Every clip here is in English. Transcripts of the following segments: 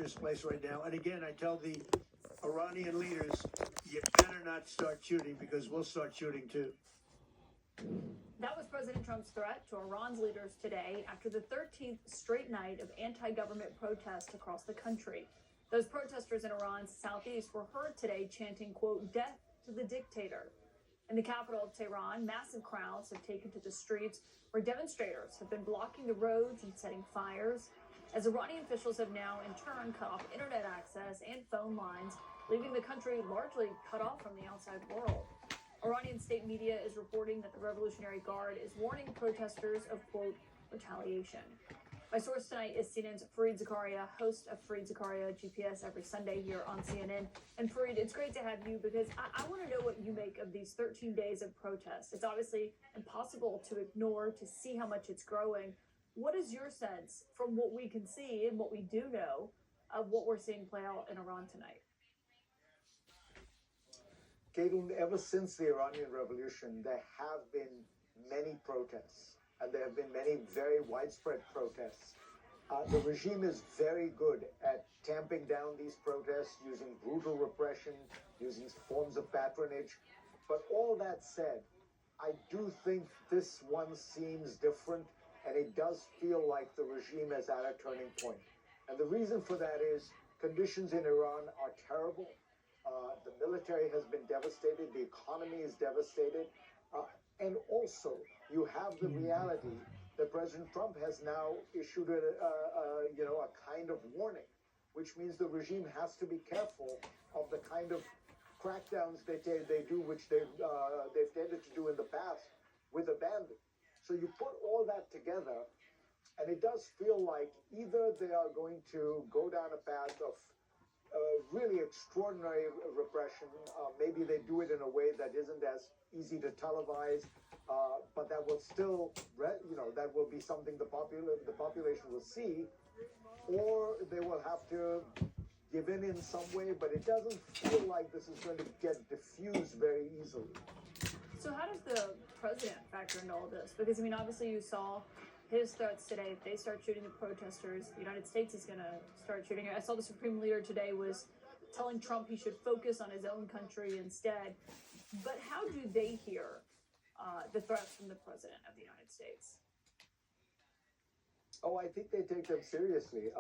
dangerous place right now. And again, I tell the Iranian leaders, you better not start shooting because we'll start shooting too. That was President Trump's threat to Iran's leaders today after the 13th straight night of anti-government protests across the country. Those protesters in Iran's southeast were heard today chanting, quote, "Death to the dictator." In the capital of Tehran, massive crowds have taken to the streets where demonstrators have been blocking the roads and setting fires, as Iranian officials have now in turn cut off internet access and phone lines, leaving the country largely cut off from the outside world. Iranian state media is reporting that the Revolutionary Guard is warning protesters of, quote, retaliation. My source tonight is CNN's Fareed Zakaria, host of Fareed Zakaria GPS every Sunday here on CNN. And Fareed, it's great to have you because I want to know what you make of these 13 days of protests. It's obviously impossible to ignore, to see how much it's growing. What is your sense from what we can see and what we do know of what we're seeing play out in Iran tonight? Caitlin, ever since the Iranian Revolution, there have been many protests, and there have been many very widespread protests. The regime is very good at tamping down these protests, using brutal repression, using forms of patronage. But all that said, I do think this one seems different, and it does feel like the regime is at a turning point. And the reason for that is conditions in Iran are terrible. The military has been devastated. The economy is devastated. And also, you have the reality that President Trump has now issued a kind of warning, which means the regime has to be careful of the kind of crackdowns they do, which they've tended to do in the past with abandon. So you put all that together, and it does feel like either they are going to go down a path of really extraordinary repression. Maybe they do it in a way that isn't as easy to televise, but that will still, that will be something the population will see, or they will have to give in some way. But it doesn't feel like this is going to get diffused very easily. So how does the president factor into all this? Because, I mean, obviously you saw his threats today. If they start shooting the protesters, the United States is going to start shooting. I saw the Supreme Leader today was telling Trump he should focus on his own country instead. But how do they hear the threats from the president of the United States? Oh, I think they take them seriously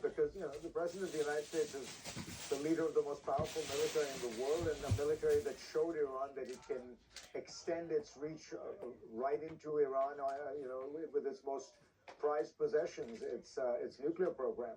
because, the president of the United States is the leader of the most powerful military in the world, and a military that showed Iran that it can extend its reach right into Iran, with its most prized possessions, its nuclear program.